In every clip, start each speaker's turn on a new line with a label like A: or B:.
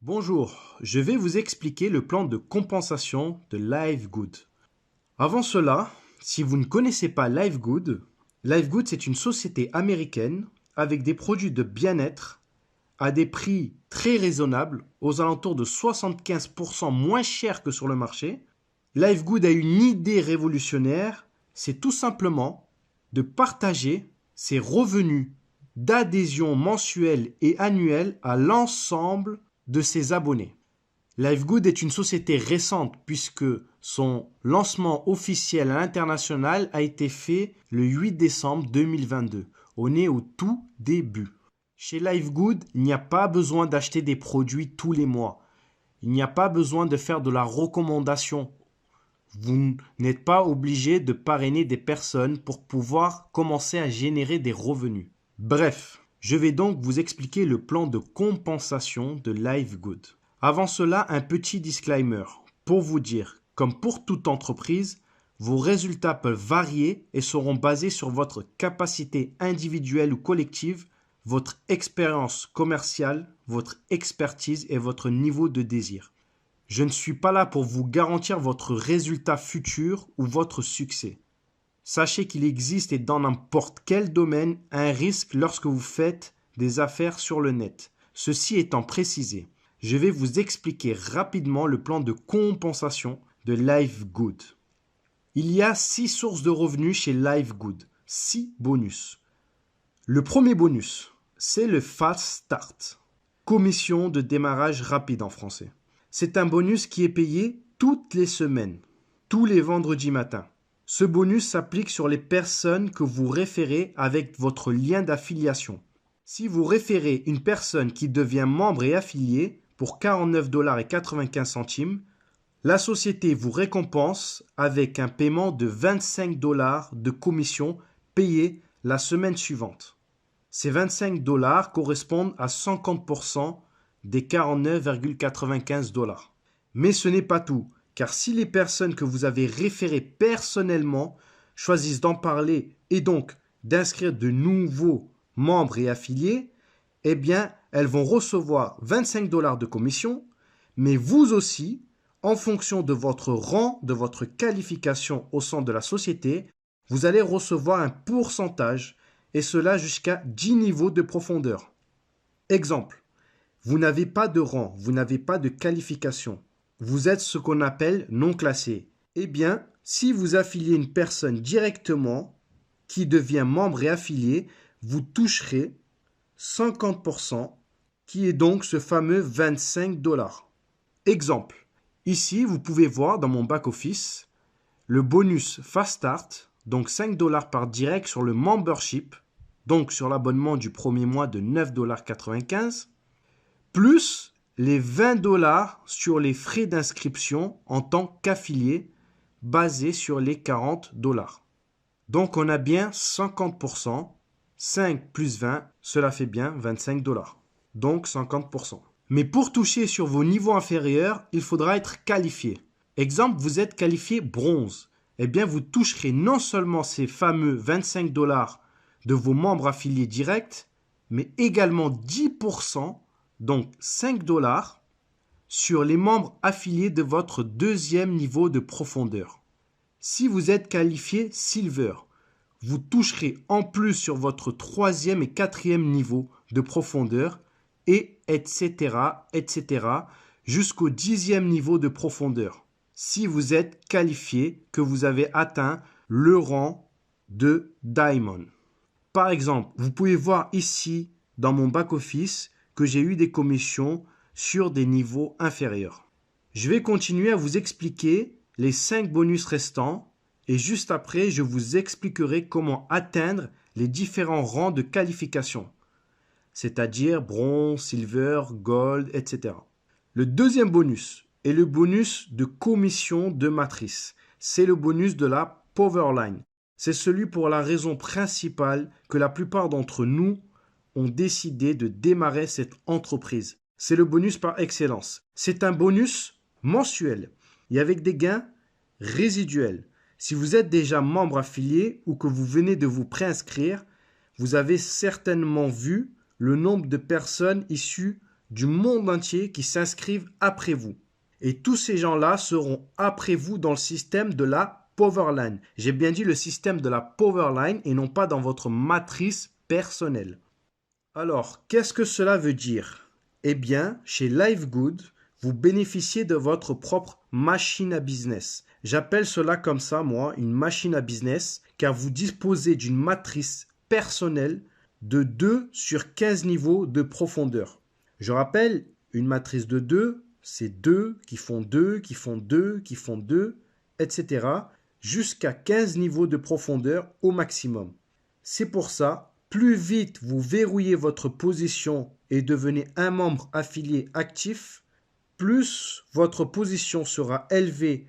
A: Bonjour, je vais vous expliquer le plan de compensation de LiveGood. Avant cela, si vous ne connaissez pas LiveGood, LiveGood c'est une société américaine avec des produits de bien-être à des prix très raisonnables, aux alentours de 75% moins chers que sur le marché. LiveGood a une idée révolutionnaire, c'est tout simplement de partager ses revenus d'adhésion mensuelle et annuelle à l'ensemble de ses abonnés. LiveGood est une société récente puisque son lancement officiel à l'international a été fait le 8 décembre 2022. On est au tout début. Chez LiveGood, il n'y a pas besoin d'acheter des produits tous les mois. Il n'y a pas besoin de faire de la recommandation. Vous n'êtes pas obligé de parrainer des personnes pour pouvoir commencer à générer des revenus. Bref, je vais donc vous expliquer le plan de compensation de LiveGood. Avant cela, un petit disclaimer pour vous dire, comme pour toute entreprise, vos résultats peuvent varier et seront basés sur votre capacité individuelle ou collective, votre expérience commerciale, votre expertise et votre niveau de désir. Je ne suis pas là pour vous garantir votre résultat futur ou votre succès. Sachez qu'il existe et dans n'importe quel domaine un risque lorsque vous faites des affaires sur le net. Ceci étant précisé, je vais vous expliquer rapidement le plan de compensation de LiveGood. Il y a 6 sources de revenus chez LiveGood, 6 bonus. Le premier bonus, c'est le Fast Start, commission de démarrage rapide en français. C'est un bonus qui est payé toutes les semaines, tous les vendredis matins. Ce bonus s'applique sur les personnes que vous référez avec votre lien d'affiliation. Si vous référez une personne qui devient membre et affiliée pour 49,95 $, la société vous récompense avec un paiement de 25 $ de commission payée la semaine suivante. Ces 25 $ correspondent à 50% des 49,95 $. Mais ce n'est pas tout. Car si les personnes que vous avez référées personnellement choisissent d'en parler et donc d'inscrire de nouveaux membres et affiliés, eh bien, elles vont recevoir 25 $ de commission, mais vous aussi, en fonction de votre rang, de votre qualification au sein de la société, vous allez recevoir un pourcentage, et cela jusqu'à 10 niveaux de profondeur. Exemple, vous n'avez pas de rang, vous n'avez pas de qualification. Vous êtes ce qu'on appelle non classé. Eh bien, si vous affiliez une personne directement qui devient membre et affilié, vous toucherez 50%, qui est donc ce fameux 25 $. Exemple, ici vous pouvez voir dans mon back-office le bonus Fast Start, donc 5 $ par direct sur le membership, donc sur l'abonnement du premier mois de 9,95 $, plus les 20 $ sur les frais d'inscription en tant qu'affilié basés sur les 40 $. Donc on a bien 50%, 5 plus 20, cela fait bien 25 $. Donc 50%. Mais pour toucher sur vos niveaux inférieurs, il faudra être qualifié. Exemple, vous êtes qualifié bronze. Eh bien, vous toucherez non seulement ces fameux 25 $ de vos membres affiliés directs, mais également 10%, donc 5 $ sur les membres affiliés de votre deuxième niveau de profondeur. Si vous êtes qualifié Silver, vous toucherez en plus sur votre troisième et quatrième niveau de profondeur et etc. jusqu'au 10e niveau de profondeur. Si vous êtes qualifié, que vous avez atteint le rang de Diamond. Par exemple, vous pouvez voir ici dans mon back-office que j'ai eu des commissions sur des niveaux inférieurs. Je vais continuer à vous expliquer les 5 bonus restants et juste après, je vous expliquerai comment atteindre les différents rangs de qualification, c'est-à-dire bronze, silver, gold, etc. Le deuxième bonus est le bonus de commission de matrice. C'est le bonus de la Powerline. C'est celui pour la raison principale que la plupart d'entre nous ont décidé de démarrer cette entreprise. C'est le bonus par excellence. C'est un bonus mensuel et avec des gains résiduels. Si vous êtes déjà membre affilié ou que vous venez de vous préinscrire, vous avez certainement vu le nombre de personnes issues du monde entier qui s'inscrivent après vous. Et tous ces gens-là seront après vous dans le système de la Powerline. J'ai bien dit le système de la Powerline et non pas dans votre matrice personnelle. Alors, qu'est-ce que cela veut dire? Eh bien, chez LiveGood, vous bénéficiez de votre propre machine à business. J'appelle cela comme ça, moi, une machine à business, car vous disposez d'une matrice personnelle de 2 sur 15 niveaux de profondeur. Je rappelle, une matrice de 2, c'est 2 qui font 2, qui font 2, qui font 2, etc. jusqu'à 15 niveaux de profondeur au maximum. C'est pour ça, plus vite vous verrouillez votre position et devenez un membre affilié actif, plus votre position sera élevée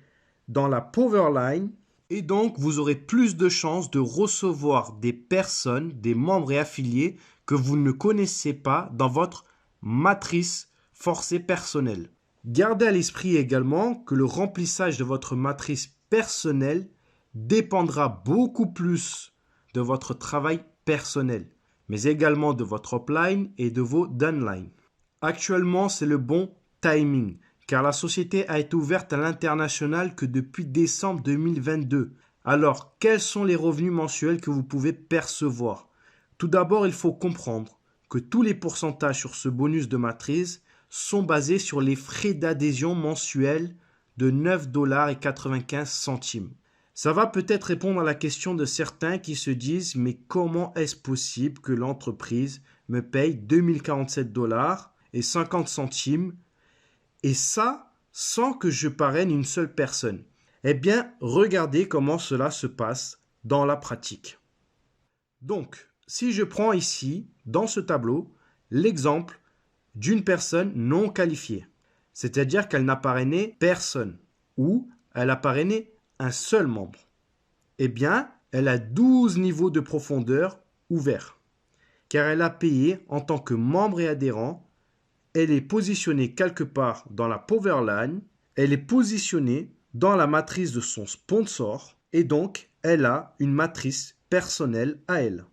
A: dans la Powerline et donc vous aurez plus de chances de recevoir des personnes, des membres et affiliés que vous ne connaissez pas dans votre matrice forcée personnelle. Gardez à l'esprit également que le remplissage de votre matrice personnelle dépendra beaucoup plus de votre travail personnel, mais également de votre upline et de vos downlines. Actuellement, c'est le bon timing, car la société a été ouverte à l'international que depuis décembre 2022. Alors, quels sont les revenus mensuels que vous pouvez percevoir? Tout d'abord, il faut comprendre que tous les pourcentages sur ce bonus de matrice sont basés sur les frais d'adhésion mensuels de 9,95 $. Ça va peut-être répondre à la question de certains qui se disent « Mais comment est-ce possible que l'entreprise me paye 2047 $ et 50 centimes et ça sans que je parraine une seule personne ?» Eh bien, regardez comment cela se passe dans la pratique. Donc, si je prends ici, dans ce tableau, l'exemple d'une personne non qualifiée, c'est-à-dire qu'elle n'a parrainé personne ou elle a parrainé un seul membre, eh bien, elle a 12 niveaux de profondeur ouverts, car elle a payé en tant que membre et adhérent, elle est positionnée quelque part dans la Powerline, elle est positionnée dans la matrice de son sponsor, et donc, elle a une matrice personnelle à elle.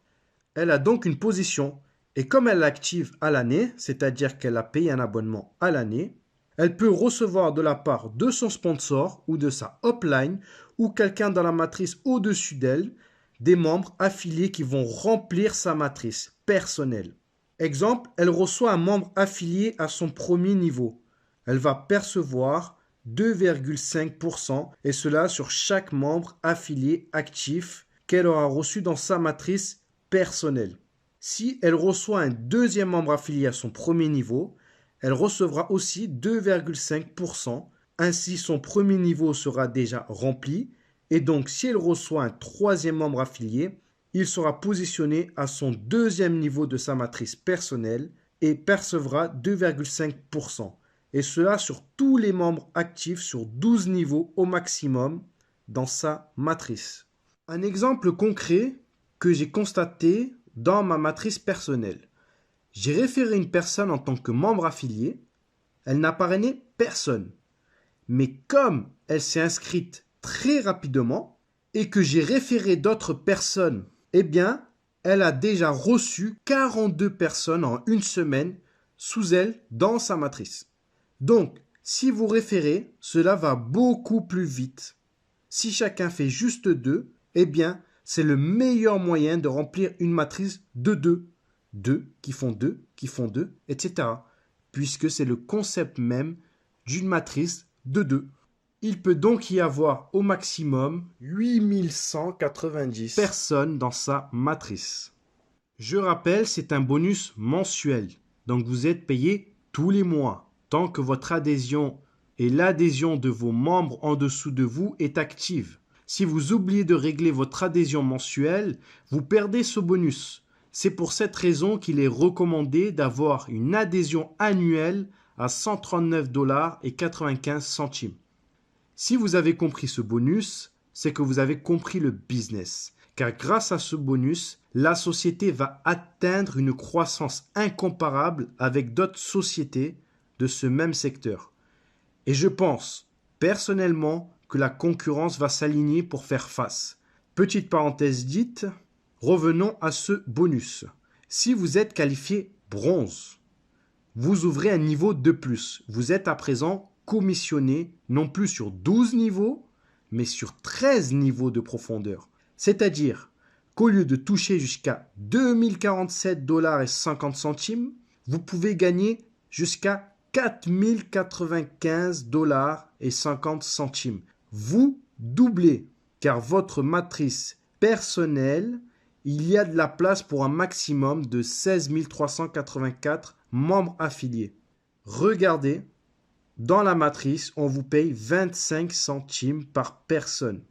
A: Elle a donc une position, et comme elle l'active à l'année, c'est-à-dire qu'elle a payé un abonnement à l'année, elle peut recevoir de la part de son sponsor ou de sa upline ou quelqu'un dans la matrice au-dessus d'elle des membres affiliés qui vont remplir sa matrice personnelle. Exemple, elle reçoit un membre affilié à son premier niveau. Elle va percevoir 2,5% et cela sur chaque membre affilié actif qu'elle aura reçu dans sa matrice personnelle. Si elle reçoit un deuxième membre affilié à son premier niveau, elle recevra aussi 2,5%. Ainsi, son premier niveau sera déjà rempli. Et donc, si elle reçoit un troisième membre affilié, il sera positionné à son deuxième niveau de sa matrice personnelle et percevra 2,5%. Et cela sur tous les membres actifs sur 12 niveaux au maximum dans sa matrice. Un exemple concret que j'ai constaté dans ma matrice personnelle. J'ai référé une personne en tant que membre affilié. Elle n'a parrainé personne. Mais comme elle s'est inscrite très rapidement et que j'ai référé d'autres personnes, eh bien, elle a déjà reçu 42 personnes en une semaine sous elle dans sa matrice. Donc, si vous référez, cela va beaucoup plus vite. Si chacun fait juste 2, eh bien, c'est le meilleur moyen de remplir une matrice de 2. 2 qui font 2, qui font 2, etc. Puisque c'est le concept même d'une matrice de 2. Il peut donc y avoir au maximum 8190 personnes dans sa matrice. Je rappelle, c'est un bonus mensuel. Donc vous êtes payé tous les mois, tant que votre adhésion et l'adhésion de vos membres en dessous de vous est active. Si vous oubliez de régler votre adhésion mensuelle, vous perdez ce bonus. C'est pour cette raison qu'il est recommandé d'avoir une adhésion annuelle à 139,95 $. Si vous avez compris ce bonus, c'est que vous avez compris le business. Car grâce à ce bonus, la société va atteindre une croissance incomparable avec d'autres sociétés de ce même secteur. Et je pense, personnellement, que la concurrence va s'aligner pour faire face. Petite parenthèse dite, revenons à ce bonus. Si vous êtes qualifié bronze, vous ouvrez un niveau de plus. Vous êtes à présent commissionné non plus sur 12 niveaux, mais sur 13 niveaux de profondeur. C'est-à-dire qu'au lieu de toucher jusqu'à 2047,50 $, vous pouvez gagner jusqu'à 4095,50 $. Vous doublez, car votre matrice personnelle, il y a de la place pour un maximum de 16 384 membres affiliés. Regardez, dans la matrice, on vous paye 25 centimes par personne.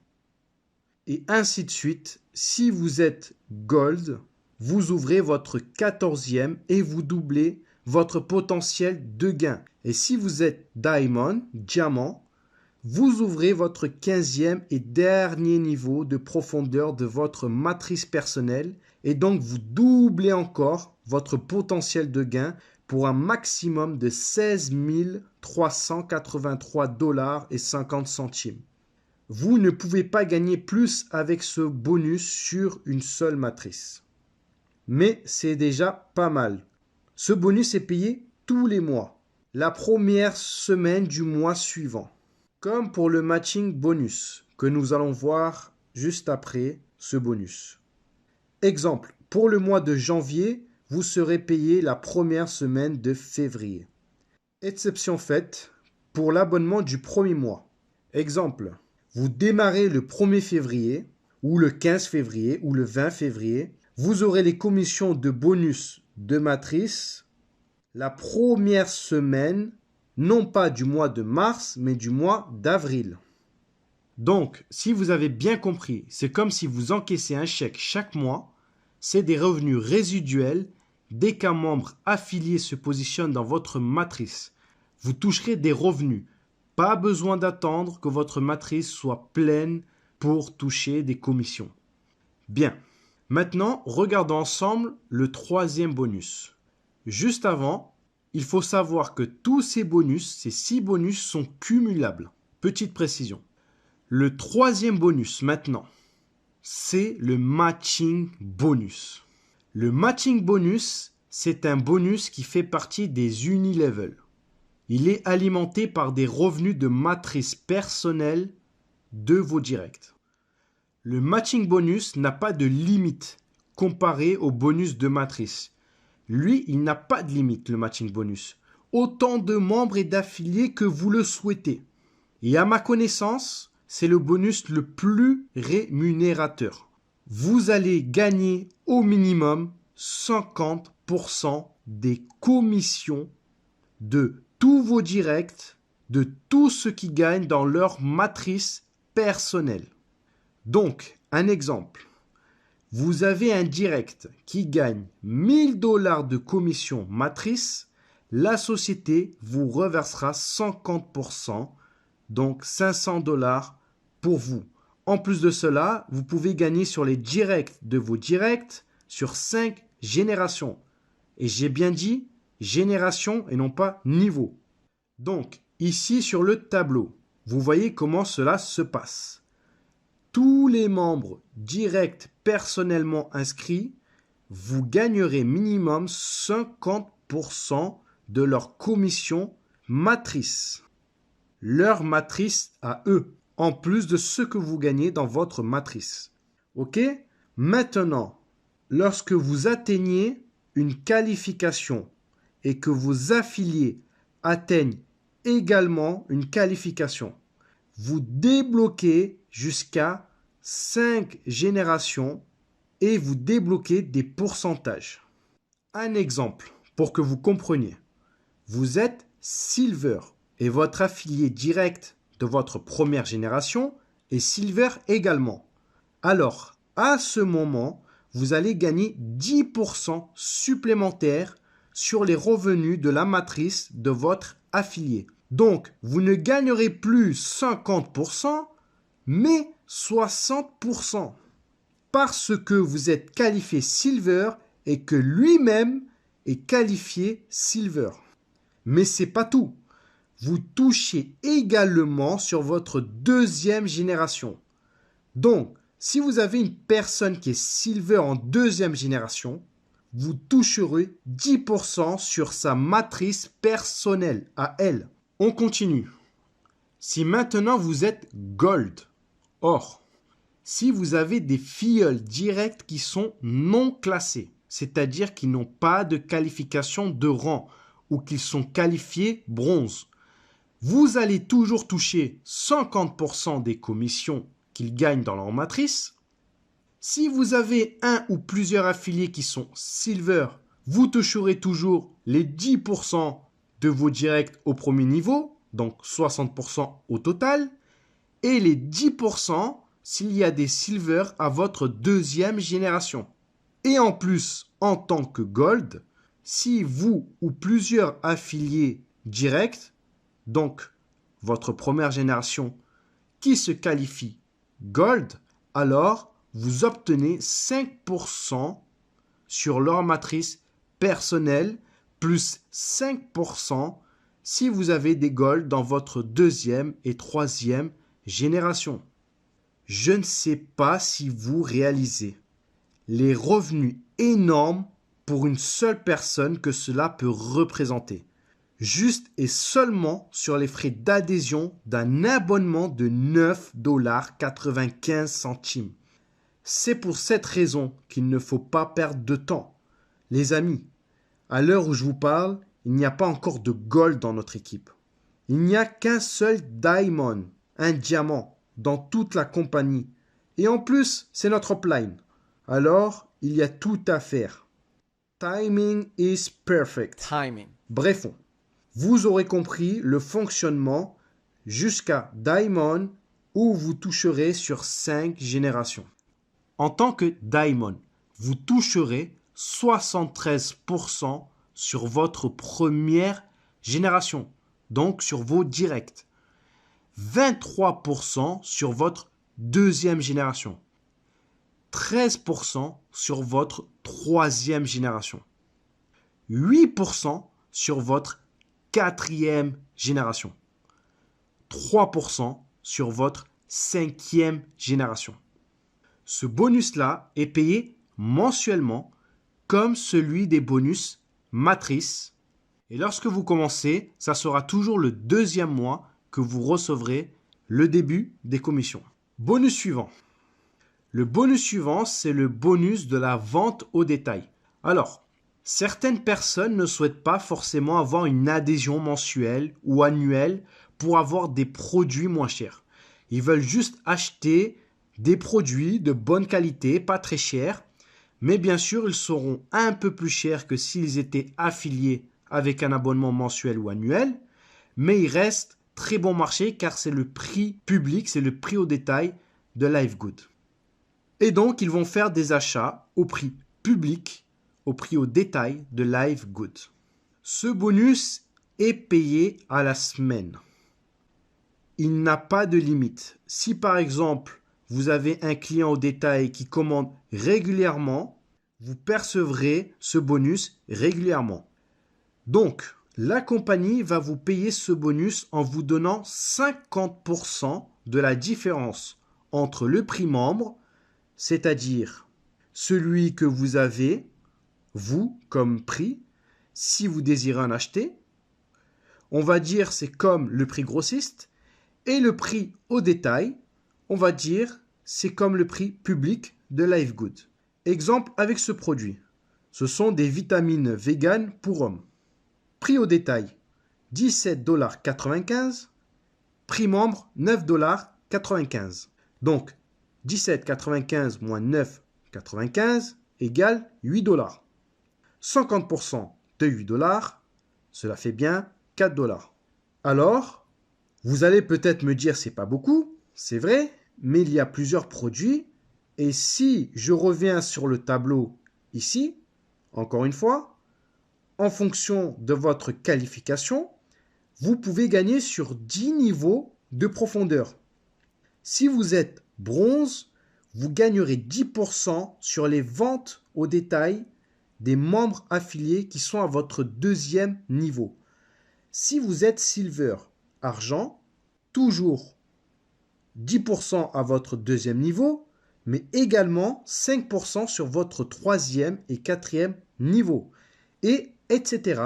A: Et ainsi de suite, si vous êtes Gold, vous ouvrez votre 14e et vous doublez votre potentiel de gain. Et si vous êtes Diamond, Diamant, vous ouvrez votre 15e et dernier niveau de profondeur de votre matrice personnelle et donc vous doublez encore votre potentiel de gain pour un maximum de 16 383,50 $. Vous ne pouvez pas gagner plus avec ce bonus sur une seule matrice. Mais c'est déjà pas mal. Ce bonus est payé tous les mois, la première semaine du mois suivant. Comme pour le matching bonus que nous allons voir juste après ce bonus. Exemple, pour le mois de janvier, vous serez payé la première semaine de février. Exception faite pour l'abonnement du premier mois. Exemple, vous démarrez le 1er février ou le 15 février ou le 20 février. Vous aurez les commissions de bonus de matrice la première semaine, non pas du mois de mars, mais du mois d'avril. Donc, si vous avez bien compris, c'est comme si vous encaissez un chèque chaque mois, c'est des revenus résiduels dès qu'un membre affilié se positionne dans votre matrice. Vous toucherez des revenus. Pas besoin d'attendre que votre matrice soit pleine pour toucher des commissions. Bien. Maintenant, regardons ensemble le troisième bonus. Juste avant, il faut savoir que tous ces 6 bonus sont cumulables. Petite précision. Le troisième bonus maintenant, c'est le matching bonus. Le matching bonus, c'est un bonus qui fait partie des Unilevel. Il est alimenté par des revenus de matrice personnelle de vos directs. Le matching bonus n'a pas de limite comparé au bonus de matrice. Lui, il n'a pas de limite, le matching bonus. Autant de membres et d'affiliés que vous le souhaitez. Et à ma connaissance, c'est le bonus le plus rémunérateur. Vous allez gagner au minimum 50% des commissions de tous vos directs, de tous ceux qui gagnent dans leur matrice personnelle. Donc, un exemple. Vous avez un direct qui gagne 1000 $ de commission matrice, la société vous reversera 50%, donc 500 $ pour vous. En plus de cela, vous pouvez gagner sur les directs de vos directs sur 5 générations. Et j'ai bien dit génération et non pas niveau. Donc, ici sur le tableau, vous voyez comment cela se passe. Tous les membres directs personnellement inscrits, vous gagnerez minimum 50% de leur commission matrice. Leur matrice à eux, en plus de ce que vous gagnez dans votre matrice. Ok ? Maintenant, lorsque vous atteignez une qualification et que vos affiliés atteignent également une qualification, vous débloquez jusqu'à 5 générations et vous débloquez des pourcentages. Un exemple pour que vous compreniez. Vous êtes Silver et votre affilié direct de votre première génération est Silver également. Alors, à ce moment, vous allez gagner 10% supplémentaires sur les revenus de la matrice de votre affilié. Donc, vous ne gagnerez plus 50%, mais 60%. Parce que vous êtes qualifié Silver et que lui-même est qualifié Silver. Mais c'est pas tout. Vous touchez également sur votre deuxième génération. Donc, si vous avez une personne qui est Silver en deuxième génération, vous toucherez 10% sur sa matrice personnelle à elle. On continue. Si maintenant vous êtes Gold, or, si vous avez des filleuls directs qui sont non classés, c'est-à-dire qui n'ont pas de qualification de rang ou qu'ils sont qualifiés bronze, vous allez toujours toucher 50% des commissions qu'ils gagnent dans leur matrice. Si vous avez un ou plusieurs affiliés qui sont silver, vous toucherez toujours les 10% de vos directs au premier niveau, donc 60% au total, et les 10% s'il y a des silver à votre deuxième génération. Et en plus, en tant que gold, si vous ou plusieurs affiliés directs, donc votre première génération, qui se qualifie gold, alors vous obtenez 5% sur leur matrice personnelle plus 5% si vous avez des gold dans votre deuxième et troisième génération. Je ne sais pas si vous réalisez les revenus énormes pour une seule personne que cela peut représenter. Juste et seulement sur les frais d'adhésion d'un abonnement de 9,95 $. C'est pour cette raison qu'il ne faut pas perdre de temps. Les amis, à l'heure où je vous parle, il n'y a pas encore de gold dans notre équipe. Il n'y a qu'un seul diamond, un diamant, dans toute la compagnie. Et en plus, c'est notre upline. Alors, il y a tout à faire. Timing is perfect.
B: Timing.
A: Bref, vous aurez compris le fonctionnement jusqu'à Diamond où vous toucherez sur 5 générations. En tant que Diamond, vous toucherez 73% sur votre première génération, donc sur vos directs. 23% sur votre deuxième génération. 13% sur votre troisième génération. 8% sur votre quatrième génération. 3% sur votre cinquième génération. Ce bonus-là est payé mensuellement comme celui des bonus matrices. Et lorsque vous commencez, ça sera toujours le deuxième mois que vous recevrez le début des commissions. Bonus suivant. Le bonus suivant, c'est le bonus de la vente au détail. Alors, certaines personnes ne souhaitent pas forcément avoir une adhésion mensuelle ou annuelle pour avoir des produits moins chers. Ils veulent juste acheter des produits de bonne qualité, pas très chers, mais bien sûr, ils seront un peu plus chers que s'ils étaient affiliés avec un abonnement mensuel ou annuel, mais ils restent très bon marché car c'est le prix public, c'est le prix au détail de LiveGood. Et donc, ils vont faire des achats au prix public, au prix au détail de LiveGood. Ce bonus est payé à la semaine. Il n'a pas de limite. Si par exemple, vous avez un client au détail qui commande régulièrement, vous percevrez ce bonus régulièrement. Donc, la compagnie va vous payer ce bonus en vous donnant 50% de la différence entre le prix membre, c'est-à-dire celui que vous avez, vous, comme prix, si vous désirez en acheter. On va dire c'est comme le prix grossiste. Et le prix au détail, on va dire c'est comme le prix public de LiveGood. Exemple avec ce produit. Ce sont des vitamines véganes pour hommes. Prix au détail, 17,95 $. Prix membre, 9,95 $. Donc, 17,95 moins 9,95 égale 8 $. 50% de 8 $, cela fait bien 4 $. Alors, vous allez peut-être me dire c'est pas beaucoup, c'est vrai, mais il y a plusieurs produits. Et si je reviens sur le tableau ici, encore une fois, en fonction de votre qualification, vous pouvez gagner sur 10 niveaux de profondeur. Si vous êtes bronze, vous gagnerez 10% sur les ventes au détail des membres affiliés qui sont à votre deuxième niveau. Si vous êtes silver, argent, toujours 10% à votre deuxième niveau, mais également 5% sur votre troisième et quatrième niveau, et etc.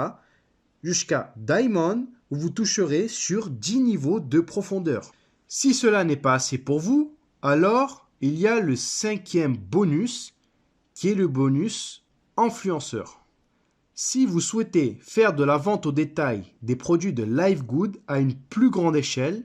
A: jusqu'à Diamond où vous toucherez sur 10 niveaux de profondeur. Si cela n'est pas assez pour vous, alors il y a le 5e bonus qui est le bonus influenceur. Si vous souhaitez faire de la vente au détail des produits de LiveGood à une plus grande échelle,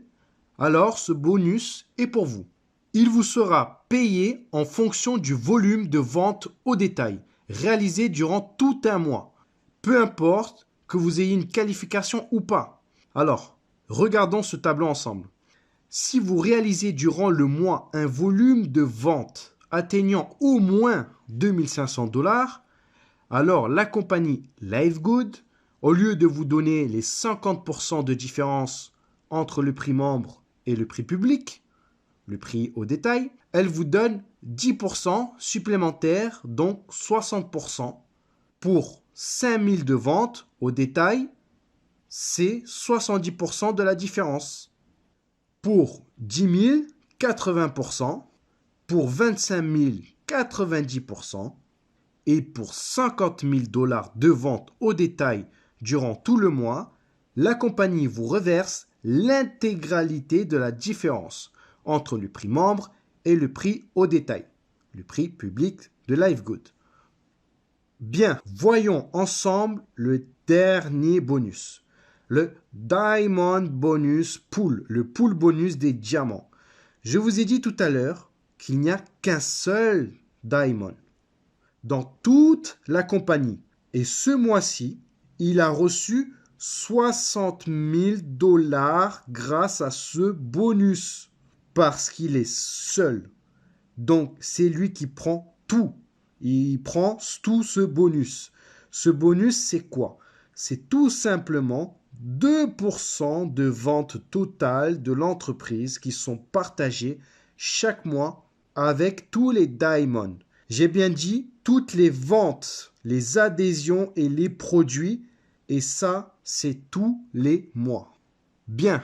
A: alors ce bonus est pour vous. Il vous sera payé en fonction du volume de vente au détail réalisé durant tout un mois, peu importe que vous ayez une qualification ou pas. Alors, regardons ce tableau ensemble. Si vous réalisez durant le mois un volume de vente atteignant au moins 2500 $, alors la compagnie LiveGood, au lieu de vous donner les 50% de différence entre le prix membre et le prix public, le prix au détail, elle vous donne 10% supplémentaires, donc 60%. Pour 5000 de vente au détail, c'est 70% de la différence. Pour 10 000, 80%. Pour 25 000, 90%. Et pour 50 000 $ de vente au détail durant tout le mois, la compagnie vous reverse l'intégralité de la différence entre le prix membre et le prix au détail, le prix public de LiveGood. Bien, voyons ensemble le dernier bonus, le Diamond Bonus Pool, le pool bonus des diamants. Je vous ai dit tout à l'heure qu'il n'y a qu'un seul Diamond dans toute la compagnie. Et ce mois-ci, il a reçu 60 000 $ grâce à ce bonus. Parce qu'il est seul. Donc, c'est lui qui prend tout. Il prend tout ce bonus. Ce bonus, c'est quoi? C'est tout simplement 2% de vente totale de l'entreprise qui sont partagées chaque mois avec tous les diamonds. J'ai bien dit toutes les ventes, les adhésions et les produits. Et ça, c'est tous les mois. Bien.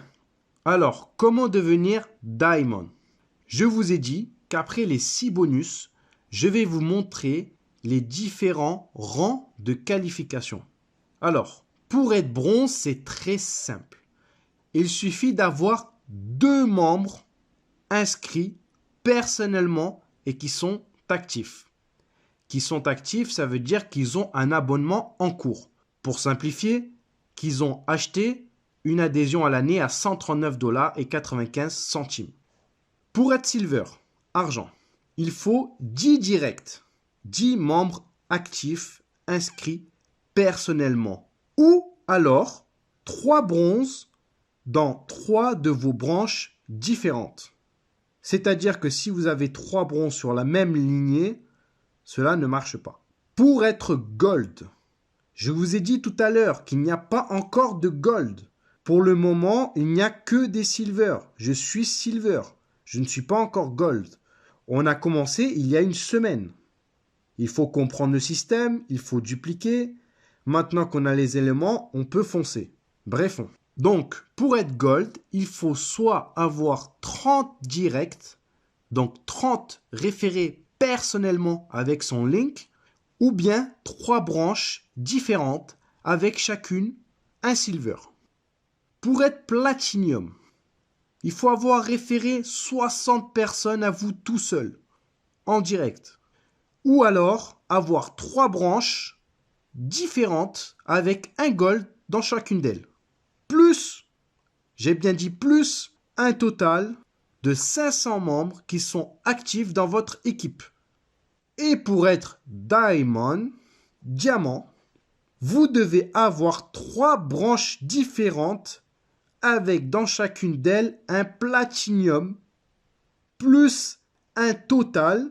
A: Alors, comment devenir Diamond? Je vous ai dit qu'après les 6 bonus, je vais vous montrer les différents rangs de qualification. Alors, pour être bronze, c'est très simple. Il suffit d'avoir 2 membres inscrits personnellement et qui sont actifs. Qui sont actifs, ça veut dire qu'ils ont un abonnement en cours. Pour simplifier, qu'ils ont acheté une adhésion à l'année à 139,95 $. Pour être silver, argent, il faut 10 directs, 10 membres actifs inscrits personnellement. Ou alors 3 bronzes dans 3 de vos branches différentes. C'est-à-dire que si vous avez 3 bronzes sur la même lignée, cela ne marche pas. Pour être gold, je vous ai dit tout à l'heure qu'il n'y a pas encore de gold. Pour le moment, il n'y a que des silver. Je suis silver. Je ne suis pas encore gold. On a commencé il y a une semaine. Il faut comprendre le système, il faut dupliquer. Maintenant qu'on a les éléments, on peut foncer. Bref. Donc, pour être gold, il faut soit avoir 30 directs, donc 30 référés personnellement avec son link, ou bien 3 branches différentes avec chacune un silver. Pour être platinum, il faut avoir référé 60 personnes à vous tout seul, en direct. Ou alors avoir 3 branches différentes avec un gold dans chacune d'elles. Plus, j'ai bien dit plus, un total de 500 membres qui sont actifs dans votre équipe. Et pour être diamond, diamant, vous devez avoir 3 branches différentes avec dans chacune d'elles un platinum plus un total,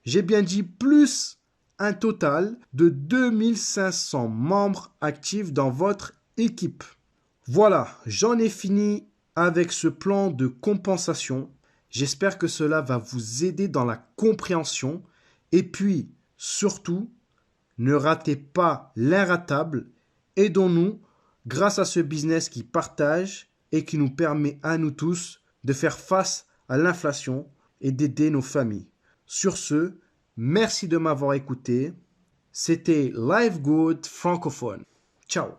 A: j'ai bien dit plus un total de 2500 membres actifs dans votre équipe. Voilà, j'en ai fini avec ce plan de compensation. J'espère que cela va vous aider dans la compréhension. Et puis, surtout, ne ratez pas l'inratable. Aidons-nous grâce à ce business qui partage et qui nous permet à nous tous de faire face à l'inflation et d'aider nos familles. Sur ce, merci de m'avoir écouté. C'était Live Good francophone. Ciao.